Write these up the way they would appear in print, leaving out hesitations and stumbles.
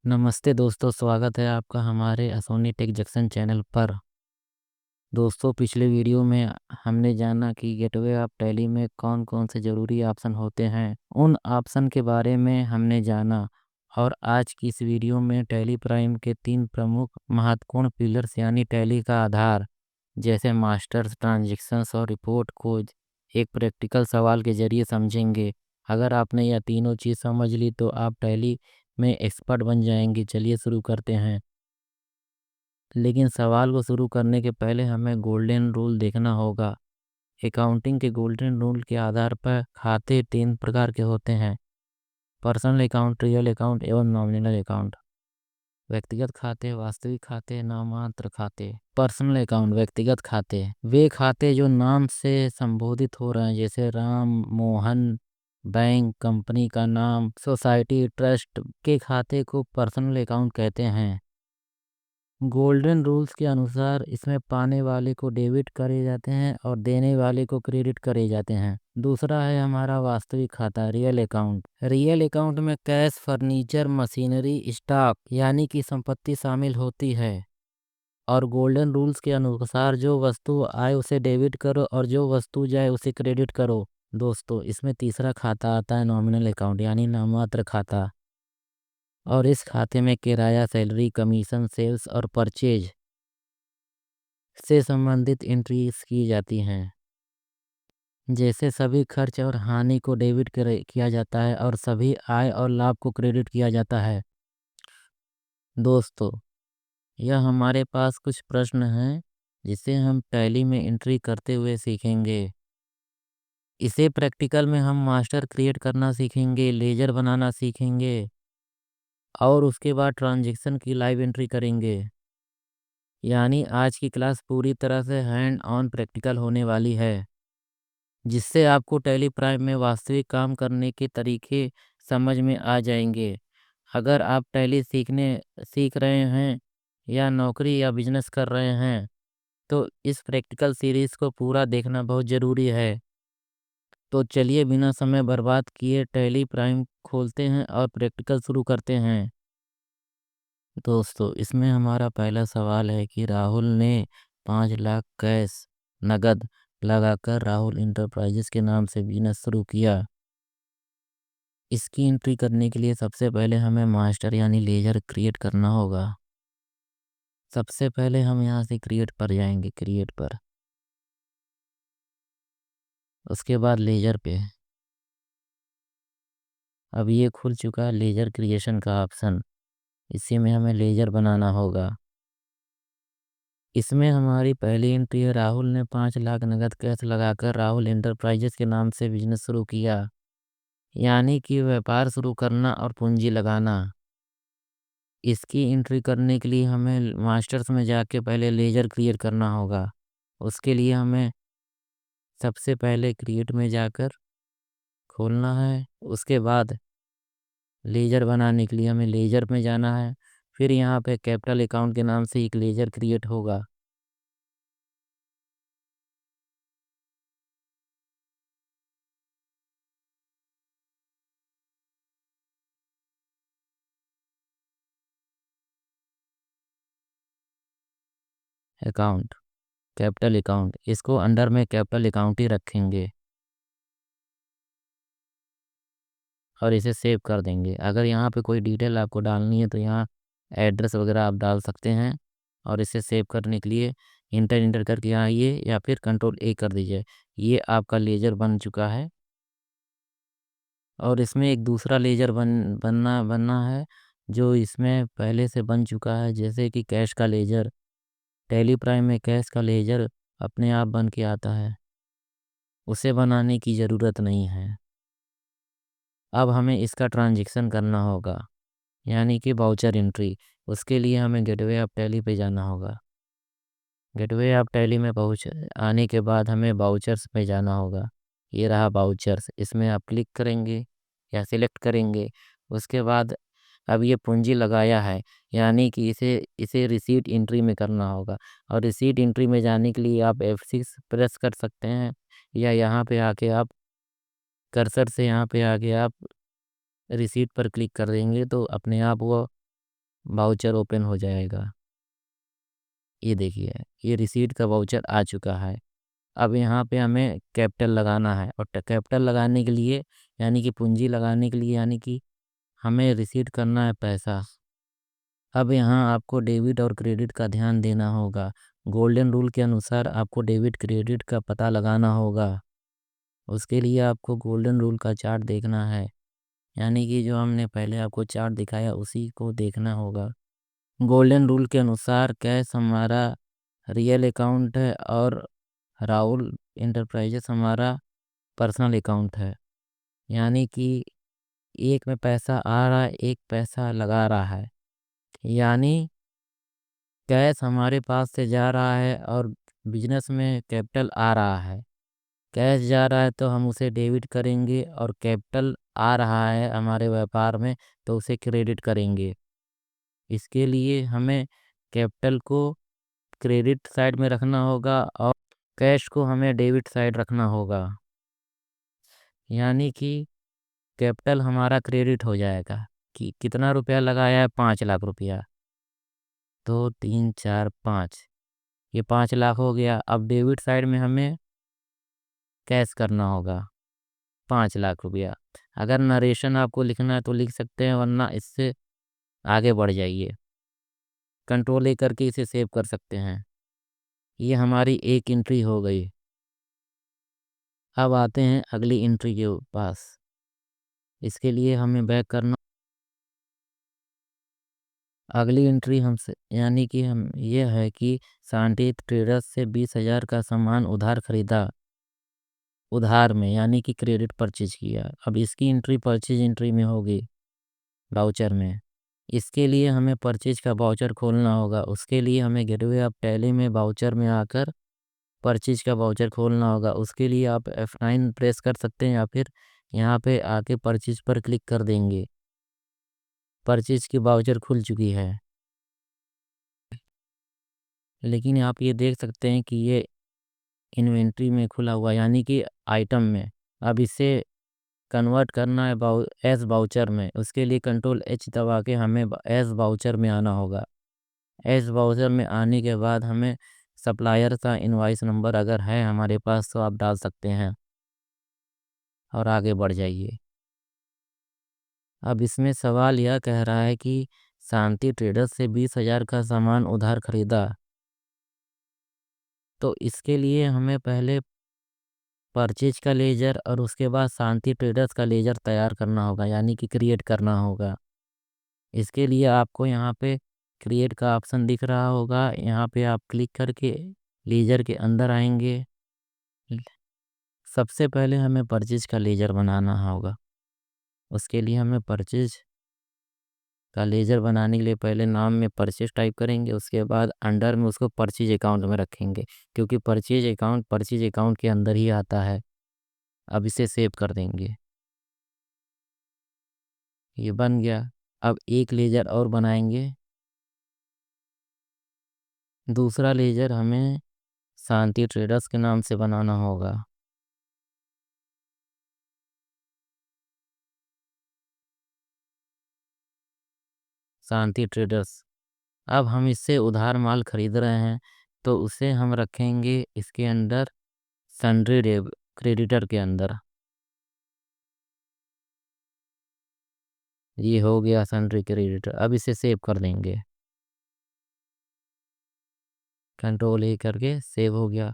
नमस्ते दोस्तों, स्वागत है आपका हमारे असोनी टेक जंक्शन चैनल पर। दोस्तों, पिछले वीडियो में हमने जाना कि गेटवे ऑफ टैली में कौन कौन से ज़रूरी ऑप्शन होते हैं। उन ऑप्शन के बारे में हमने जाना और आज की इस वीडियो में टैली प्राइम के 3 प्रमुख महत्वपूर्ण पिलर्स यानी टैली का आधार जैसे मास्टर्स, ट्रांजैक्शंस और रिपोर्ट को एक प्रैक्टिकल सवाल के ज़रिए समझेंगे। अगर आपने यह तीनों चीज़ समझ ली तो आप टैली में एक्सपर्ट बन जाएंगे। चलिए शुरू करते हैं। लेकिन सवाल को शुरू करने के पहले हमें गोल्डन रूल देखना होगा। अकाउंटिंग के गोल्डन रूल के आधार पर खाते 3 प्रकार के होते हैं: पर्सनल अकाउंट, रियल अकाउंट एवं नॉमिनल अकाउंट। व्यक्तिगत खाते, वास्तविक खाते, नाममात्र खाते। पर्सनल अकाउंट व्यक्तिगत खाते, वे खाते जो नाम से संबोधित हो रहे हैं, जैसे राम, मोहन, बैंक, कंपनी का नाम, सोसाइटी, ट्रस्ट के खाते को पर्सनल अकाउंट कहते हैं। गोल्डन रूल्स के अनुसार इसमें पाने वाले को डेबिट करे जाते हैं और देने वाले को क्रेडिट करे जाते हैं। दूसरा है हमारा वास्तविक खाता, रियल अकाउंट। रियल अकाउंट में कैश, फर्नीचर, मशीनरी, स्टॉक यानी कि संपत्ति शामिल होती है। और गोल्डन रूल्स के अनुसार जो वस्तु आए उसे डेबिट करो और जो वस्तु जाए उसे क्रेडिट करो। दोस्तों, इसमें तीसरा खाता आता है नॉमिनल अकाउंट यानी नाममात्र खाता। और इस खाते में किराया, सैलरी, कमीशन, सेल्स और परचेज से संबंधित एंट्रीज की जाती हैं। जैसे सभी खर्च और हानि को डेबिट किया जाता है और सभी आय और लाभ को क्रेडिट किया जाता है। दोस्तों, यह हमारे पास कुछ प्रश्न हैं जिसे हम टैली में एंट्री करते हुए सीखेंगे। इसे प्रैक्टिकल में हम मास्टर क्रिएट करना सीखेंगे, लेजर बनाना सीखेंगे और उसके बाद ट्रांजैक्शन की लाइव एंट्री करेंगे। यानी आज की क्लास पूरी तरह से हैंड ऑन प्रैक्टिकल होने वाली है, जिससे आपको टैली प्राइम में वास्तविक काम करने के तरीके समझ में आ जाएंगे। अगर आप टैली सीख रहे हैं या नौकरी या बिजनेस कर रहे हैं तो इस प्रैक्टिकल सीरीज़ को पूरा देखना बहुत ज़रूरी है। तो चलिए बिना समय बर्बाद किए टैली प्राइम खोलते हैं और प्रैक्टिकल शुरू करते हैं। दोस्तों, इसमें हमारा पहला सवाल है कि राहुल ने 5 लाख कैश नगद लगाकर राहुल इंटरप्राइजेस के नाम से बिजनेस शुरू किया। इसकी एंट्री करने के लिए सबसे पहले हमें मास्टर यानी लेजर क्रिएट करना होगा। सबसे पहले हम यहाँ से क्रिएट पर जाएंगे, क्रिएट पर, उसके बाद लेजर पे। अब ये खुल चुका है लेजर क्रिएशन का ऑप्शन। इसी में हमें लेजर बनाना होगा। इसमें हमारी पहली एंट्री है, राहुल ने 5 लाख नगद कैश लगाकर राहुल इंटरप्राइजेस के नाम से बिजनेस शुरू किया। यानी कि व्यापार शुरू करना और पूंजी लगाना। इसकी एंट्री करने के लिए हमें मास्टर्स में जाके पहले लेजर क्रिएट करना होगा। उसके लिए हमें सबसे पहले क्रिएट में जाकर खोलना है। उसके बाद लेजर बनाने के लिए हमें लेजर में जाना है। फिर यहाँ पे कैपिटल अकाउंट के नाम से एक लेजर क्रिएट होगा। अकाउंट, कैपिटल अकाउंट, इसको अंडर में कैपिटल अकाउंट ही रखेंगे और इसे सेव कर देंगे। अगर यहाँ पे कोई डिटेल आपको डालनी है तो यहाँ एड्रेस वगैरह आप डाल सकते हैं। और इसे सेव करने के लिए इंटर करके यहाँ ये या फिर कंट्रोल A कर दीजिए। ये आपका लेजर बन चुका है। और इसमें एक दूसरा लेजर बनना है जो इसमें पहले से बन चुका है, जैसे कि कैश का लेजर। टैली प्राइम में कैश का लेजर अपने आप बन के आता है, उसे बनाने की ज़रूरत नहीं है। अब हमें इसका ट्रांजैक्शन करना होगा यानी कि वाउचर एंट्री। उसके लिए हमें गेटवे ऑफ टैली पे जाना होगा। गेटवे ऑफ टैली में पहुँच आने के बाद हमें वाउचर्स पे जाना होगा। ये रहा वाउचर्स, इसमें आप क्लिक करेंगे या सिलेक्ट करेंगे। उसके बाद अब ये पूंजी लगाया है यानी कि इसे इसे रिसीट एंट्री में करना होगा। और रिसीट एंट्री में जाने के लिए आप F6 प्रेस कर सकते हैं या यहाँ पे आके आप कर्सर से यहाँ पे आके आप रिसीट पर क्लिक कर देंगे तो अपने आप वो वाउचर ओपन हो जाएगा। ये देखिए, ये रिसीट का वाउचर आ चुका है। अब यहाँ पे हमें कैपिटल लगाना है, और कैपिटल लगाने के लिए यानी कि पूंजी लगाने के लिए यानी कि हमें रिसीट करना है पैसा। अब यहाँ आपको डेबिट और क्रेडिट का ध्यान देना होगा। गोल्डन रूल के अनुसार आपको डेबिट क्रेडिट का पता लगाना होगा। उसके लिए आपको गोल्डन रूल का चार्ट देखना है, यानी कि जो हमने पहले आपको चार्ट दिखाया उसी को देखना होगा। गोल्डन रूल के अनुसार कैश हमारा रियल अकाउंट है और राहुल इंटरप्राइजेस हमारा पर्सनल अकाउंट है। यानी कि एक में पैसा आ रहा है, एक पैसा लगा रहा है। यानी कैश हमारे पास से जा रहा है और बिजनेस में कैपिटल आ रहा है। कैश जा रहा है तो हम उसे डेबिट करेंगे, और कैपिटल आ रहा है हमारे व्यापार में तो उसे क्रेडिट करेंगे। इसके लिए हमें कैपिटल को क्रेडिट साइड में रखना होगा और कैश को हमें डेबिट साइड रखना होगा। यानी कि कैपिटल हमारा क्रेडिट हो जाएगा। कि कितना रुपया लगाया है, 5 लाख रुपया। 2 3 4 5, ये 5 लाख हो गया। अब डेबिट साइड में हमें कैश करना होगा 5 लाख रुपया। अगर नरेशन आपको लिखना है तो लिख सकते हैं, वरना इससे आगे बढ़ जाइए। कंट्रोल ए करके इसे सेव कर सकते हैं। ये हमारी एक एंट्री हो गई। अब आते हैं अगली एंट्री के पास। इसके लिए हमें बैक करना। अगली एंट्री हमसे यानी कि हम ये है कि शांति ट्रेडर्स से 20,000 का सामान उधार खरीदा, उधार में यानी कि क्रेडिट परचेज किया। अब इसकी एंट्री परचेज एंट्री में होगी, वाउचर में। इसके लिए हमें परचेज का वाउचर खोलना होगा। उसके लिए हमें गेटवे ऑफ टैली में वाउचर में आकर परचेज का वाउचर खोलना होगा। उसके लिए आप F9 प्रेस कर सकते हैं, या फिर यहाँ पे आके परचेज पर क्लिक कर देंगे। परचेज की वाउचर खुल चुकी है, लेकिन आप ये देख सकते हैं कि ये इन्वेंट्री में खुला हुआ, यानी कि आइटम में। अब इसे कन्वर्ट करना है एस वाउचर में। उसके लिए Ctrl+H दबा के हमें एस वाउचर में आना होगा। एस वाउचर में आने के बाद हमें सप्लायर का इनवॉइस नंबर अगर है हमारे पास तो आप डाल सकते हैं, और आगे बढ़ जाइए। अब इसमें सवाल यह कह रहा है कि शांति ट्रेडर्स से 20,000 का सामान उधार खरीदा। तो इसके लिए हमें पहले परचेज का लेजर और उसके बाद शांति ट्रेडर्स का लेजर तैयार करना होगा, यानी कि क्रिएट करना होगा। इसके लिए आपको यहाँ पे क्रिएट का ऑप्शन दिख रहा होगा, यहाँ पे आप क्लिक करके लेजर के अंदर आएंगे। सबसे पहले हमें परचेज का लेजर बनाना होगा। उसके लिए हमें परचेज का लेजर बनाने के लिए पहले नाम में परचेज टाइप करेंगे, उसके बाद अंडर में उसको परचेज अकाउंट में रखेंगे, क्योंकि परचेज अकाउंट के अंदर ही आता है। अब इसे सेव कर देंगे। ये बन गया। अब एक लेजर और बनाएंगे। दूसरा लेजर हमें शांति ट्रेडर्स के नाम से बनाना होगा। शांति ट्रेडर्स। अब हम इससे उधार माल खरीद रहे हैं तो उसे हम रखेंगे इसके अंदर सन्ड्री क्रेडिटर के अंदर। ये हो गया सन्ड्री क्रेडिटर। अब इसे सेव कर देंगे, Ctrl+A करके सेव हो गया।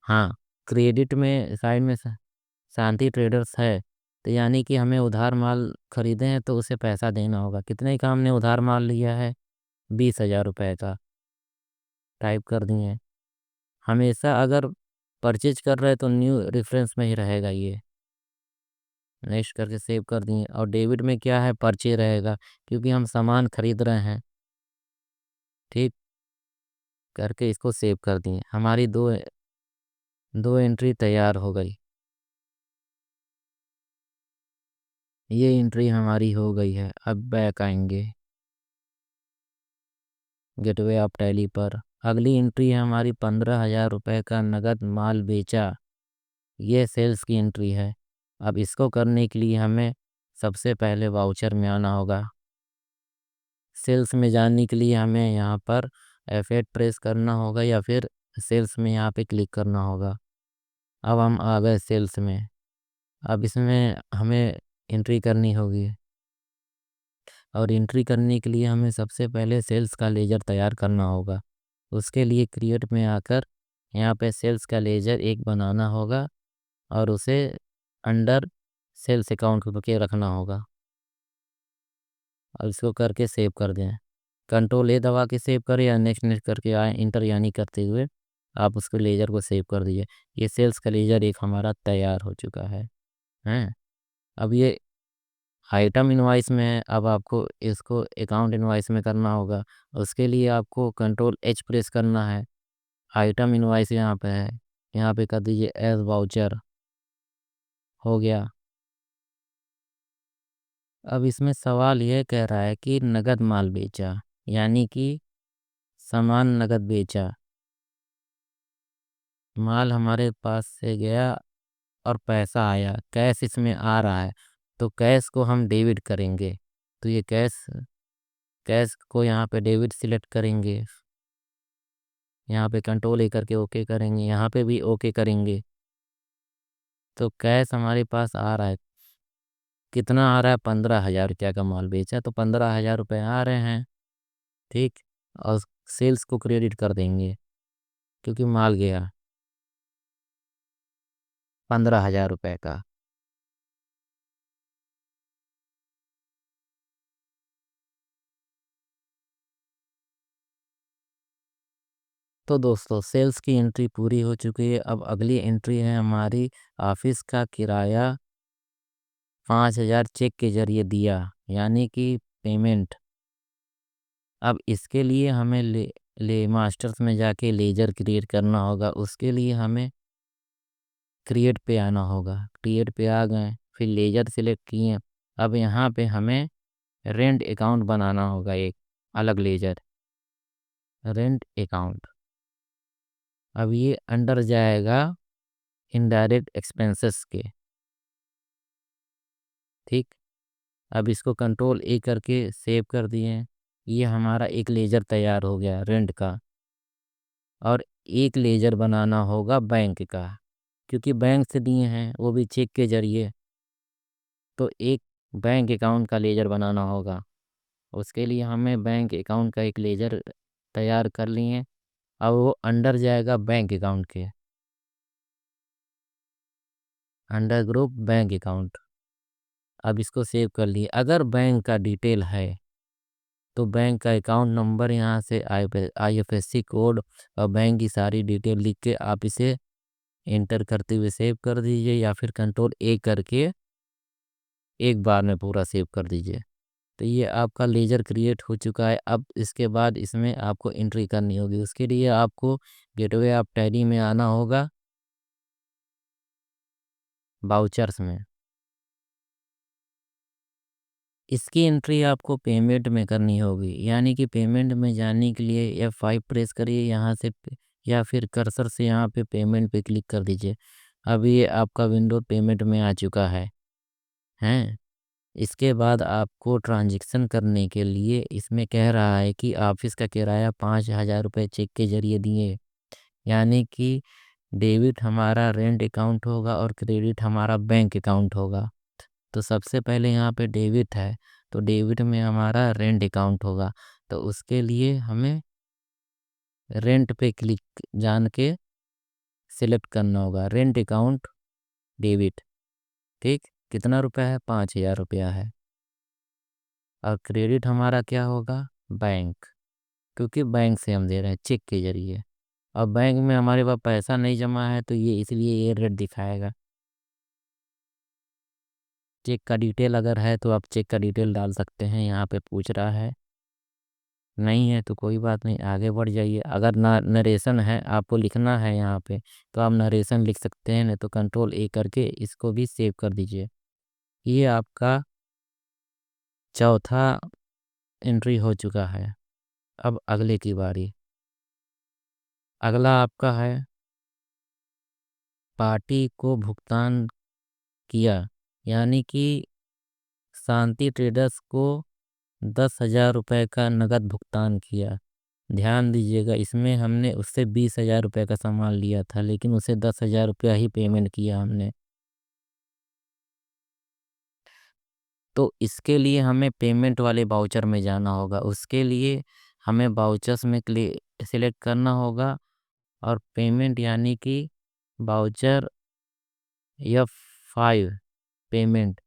हाँ, क्रेडिट में साइड में शांति ट्रेडर्स है, तो यानी कि हमें उधार माल खरीदे हैं तो उसे पैसा देना होगा। कितने का हमने उधार माल लिया है, 20,000 रुपये का। टाइप कर दिए। हमेशा अगर परचेज कर रहे तो न्यू रेफरेंस में ही रहेगा ये। नेक्स्ट करके सेव कर दिए। और डेबिट में क्या है, परचेज रहेगा, क्योंकि हम सामान खरीद रहे हैं। ठीक करके इसको सेव कर दिए। हमारी दो एंट्री तैयार हो गई। ये एंट्री हमारी हो गई है। अब बैक आएंगे गेटवे ऑफ टैली पर। अगली एंट्री है हमारी 15,000 रुपये का नगद माल बेचा। ये सेल्स की एंट्री है। अब इसको करने के लिए हमें सबसे पहले वाउचर में आना होगा। सेल्स में जाने के लिए हमें यहाँ पर F8 प्रेस करना होगा या फिर सेल्स में यहाँ पे क्लिक करना होगा। अब हम आ गए सेल्स में। अब इसमें हमें एंट्री करनी होगी और एंट्री करने के लिए हमें सबसे पहले सेल्स का लेजर तैयार करना होगा। उसके लिए क्रिएट में आकर यहाँ पे सेल्स का लेजर एक बनाना होगा और उसे अंडर सेल्स अकाउंट के रखना होगा और इसको करके सेव कर दें। कंट्रोल A दबा के सेव करें या नेक्स्ट नेक्स्ट करके आए इंटर यानी करते हुए आप उसको लेजर को सेव कर दीजिए। ये सेल्स का लेजर एक हमारा तैयार हो चुका है हैं। अब ये आइटम इनवाइस में है। अब आपको इसको अकाउंट इनवाइस में करना होगा। उसके लिए आपको कंट्रोल H प्रेस करना है। आइटम इनवाइस यहाँ पे है, यहाँ पे कर दीजिए एज वाउचर। हो गया। अब इसमें सवाल यह कह रहा है कि नगद माल बेचा, यानी कि सामान नगद बेचा। माल हमारे पास से गया और पैसा आया, कैश इसमें आ रहा है, तो कैश को हम डेबिट करेंगे। तो ये कैश कैश को यहाँ पे डेबिट सिलेक्ट करेंगे। यहाँ पे कंट्रोल A करके ओके करेंगे, यहाँ पे भी ओके करेंगे। तो कैश हमारे पास आ रहा है। कितना आ रहा है? 15,000 रुपया का माल बेचा तो 15,000 रुपये आ रहे हैं। ठीक। और सेल्स को क्रेडिट कर देंगे क्योंकि माल गया 15,000 रुपये का। तो दोस्तों सेल्स की एंट्री पूरी हो चुकी है। अब अगली एंट्री है हमारी ऑफिस का किराया 5,000 चेक के जरिए दिया, यानी कि पेमेंट। अब इसके लिए हमें ले मास्टर्स में जाके लेजर क्रिएट करना होगा। उसके लिए हमें क्रिएट पे आना होगा। क्रिएट पे आ गए, फिर लेजर सिलेक्ट किए। अब यहाँ पे हमें रेंट अकाउंट बनाना होगा, एक अलग लेजर रेंट अकाउंट। अब ये अंडर जाएगा इनडायरेक्ट एक्सपेंसेस के। ठीक। अब इसको कंट्रोल A करके सेव कर दिए। ये हमारा एक लेजर तैयार हो गया रेंट का। और एक लेजर बनाना होगा बैंक का, क्योंकि बैंक से दिए हैं वो भी चेक के जरिए। तो एक बैंक अकाउंट का लेजर बनाना होगा। उसके लिए हमें बैंक अकाउंट का एक लेजर तैयार कर लिए। अब वो अंडर जाएगा बैंक अकाउंट के, अंडर ग्रुप बैंक अकाउंट। अब इसको सेव कर लिए। अगर बैंक का डिटेल है तो बैंक का अकाउंट नंबर, यहाँ से IFSC कोड और बैंक की सारी डिटेल लिख के आप इसे एंटर करते हुए सेव कर दीजिए, या फिर कंट्रोल A करके एक बार में पूरा सेव कर दीजिए। तो ये आपका लेजर क्रिएट हो चुका है। अब इसके बाद इसमें आपको एंट्री करनी होगी। उसके लिए आपको गेटवे ऑफ टैली में आना होगा, वाउचर्स में। इसकी एंट्री आपको पेमेंट में करनी होगी, यानी कि पेमेंट में जाने के लिए F5 प्रेस करिए यहाँ से, या फिर कर्सर से यहाँ पे पेमेंट पे क्लिक कर दीजिए। अब ये आपका विंडो पेमेंट में आ चुका है हैं। इसके बाद आपको ट्रांजैक्शन करने के लिए इसमें कह रहा है कि ऑफिस का किराया 5,000 रुपये चेक के जरिए दिए, यानी कि डेबिट हमारा रेंट अकाउंट होगा और क्रेडिट हमारा बैंक अकाउंट होगा। तो सबसे पहले यहाँ पे डेबिट है, तो डेबिट में हमारा रेंट अकाउंट होगा। तो उसके लिए हमें रेंट पे क्लिक जान के सिलेक्ट करना होगा, रेंट अकाउंट डेबिट। ठीक। कितना रुपया है? 5,000 रुपया है। और क्रेडिट हमारा क्या होगा? बैंक, क्योंकि बैंक से हम दे रहे हैं चेक के जरिए। और बैंक में हमारे पास पैसा नहीं जमा है तो ये इसलिए ये रेट दिखाएगा। चेक का डिटेल अगर है तो आप चेक का डिटेल डाल सकते हैं। यहाँ पे पूछ रहा है, नहीं है तो कोई बात नहीं, आगे बढ़ जाइए। अगर नरेशन है, आपको लिखना है यहाँ पे, तो आप नरेशन लिख सकते हैं, नहीं तो कंट्रोल A करके इसको भी सेव कर दीजिए। ये आपका चौथा एंट्री हो चुका है। अब अगले की बारी। अगला आपका है पार्टी को भुगतान किया, यानी कि शांति ट्रेडर्स को 10,000 रुपये का नगद भुगतान किया। ध्यान दीजिएगा, इसमें हमने उससे 20,000 रुपये का सामान लिया था, लेकिन उसे 10,000 रुपया ही पेमेंट किया हमने। तो इसके लिए हमें पेमेंट वाले वाउचर में जाना होगा। उसके लिए हमें वाउचर्स में सिलेक्ट करना होगा और पेमेंट यानी कि वाउचर F5 पेमेंट,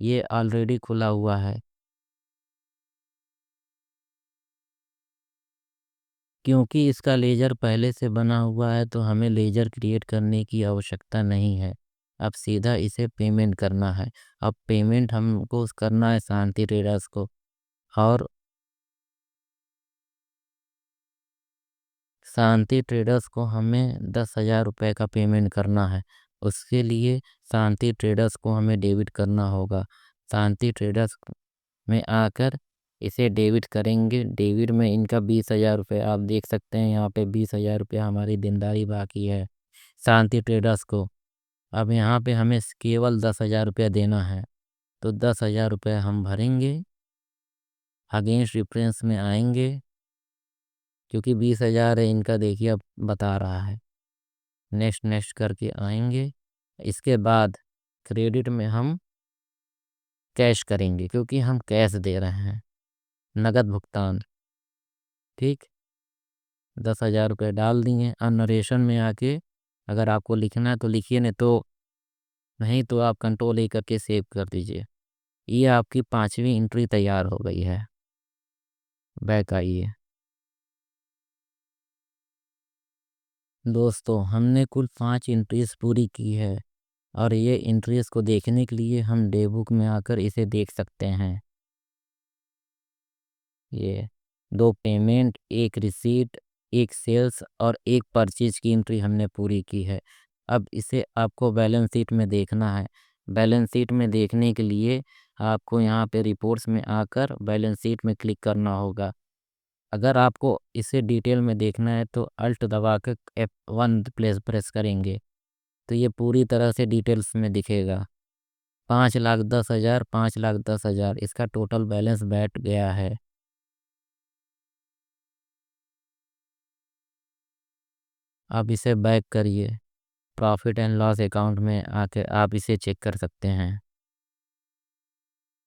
ये ऑलरेडी खुला हुआ है। क्योंकि इसका लेजर पहले से बना हुआ है तो हमें लेजर क्रिएट करने की आवश्यकता नहीं है। अब सीधा इसे पेमेंट करना है। अब पेमेंट हमको करना है शांति ट्रेडर्स को, और शांति ट्रेडर्स को हमें 10,000 रुपये का पेमेंट करना है। उसके लिए शांति ट्रेडर्स को हमें डेबिट करना होगा। शांति ट्रेडर्स में आकर इसे डेबिट करेंगे। डेबिट में इनका 20,000 रुपये आप देख सकते हैं, यहाँ पे 20,000 रुपया हमारी देनदारी बाकी है शांति ट्रेडर्स को। अब यहाँ पे हमें केवल 10,000 रुपया देना है, तो 10,000 रुपये हम भरेंगे। अगेंस्ट रेफरेंस में आएंगे, क्योंकि 20,000 है इनका, देखिए अब बता रहा है। नेक्स्ट नेक्स्ट करके आएंगे। इसके बाद क्रेडिट में हम कैश करेंगे, क्योंकि हम कैश दे रहे हैं, नगद भुगतान। ठीक, 10,000 रुपये डाल दिए। और नरेशन में आके अगर आपको लिखना है तो लिखिए, नहीं तो आप कंट्रोल A करके सेव कर दीजिए। ये आपकी 5वीं एंट्री तैयार हो गई है। बैक आइए। दोस्तों, हमने कुल 5 एंट्रीज पूरी की है, और ये एंट्रीज को देखने के लिए हम डे बुक में आकर इसे देख सकते हैं। ये 2 पेमेंट, 1 रिसीट, 1 सेल्स और 1 परचेज की एंट्री हमने पूरी की है। अब इसे आपको बैलेंस शीट में देखना है। बैलेंस शीट में देखने के लिए आपको यहाँ पे रिपोर्ट्स में आकर बैलेंस शीट में क्लिक करना होगा। अगर आपको इसे डिटेल में देखना है तो अल्ट दबा कर F1 प्रेस करेंगे, तो ये पूरी तरह से डिटेल्स में दिखेगा। 5,10,000, 5,10,000 इसका टोटल बैलेंस बैठ गया है। अब इसे बैक करिए। प्रॉफिट एंड लॉस अकाउंट में आके आप इसे चेक कर सकते हैं।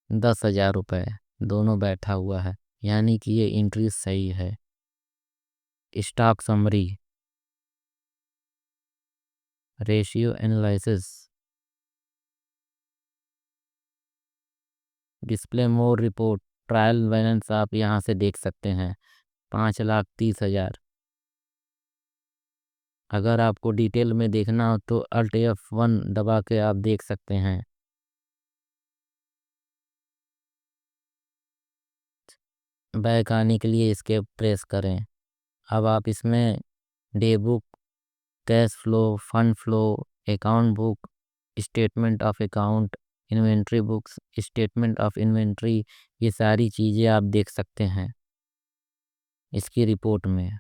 10,000 रुपये दोनों बैठा हुआ है, यानी कि ये एंट्री सही है। Stock summary, ratio analysis, display more report, trial balance आप यहाँ से देख सकते हैं 5,30,000। अगर आपको डिटेल में देखना हो तो अल्ट F1 दबा के आप देख सकते हैं। बैक आने के लिए एस्केप प्रेस करें। अब आप इसमें day book, cash flow, fund flow, account book, statement of account, inventory books, statement of inventory, ये सारी चीज़ें आप देख सकते हैं इसकी रिपोर्ट में।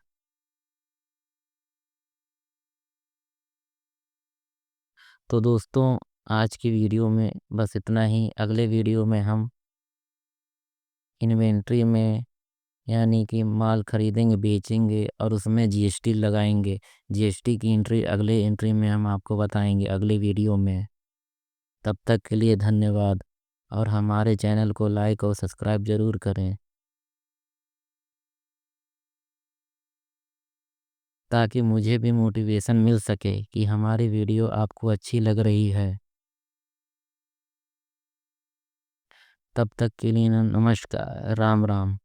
तो दोस्तों, आज की वीडियो में बस इतना ही। अगले वीडियो में हम इन्वेंट्री में, यानी कि माल खरीदेंगे बेचेंगे और उसमें जीएसटी लगाएंगे। जीएसटी की एंट्री अगले एंट्री में हम आपको बताएंगे अगले वीडियो में। तब तक के लिए धन्यवाद, और हमारे चैनल को लाइक और सब्सक्राइब ज़रूर करें, ताकि मुझे भी मोटिवेशन मिल सके कि हमारी वीडियो आपको अच्छी लग रही है। तब तक के लिए नमस्कार, राम राम।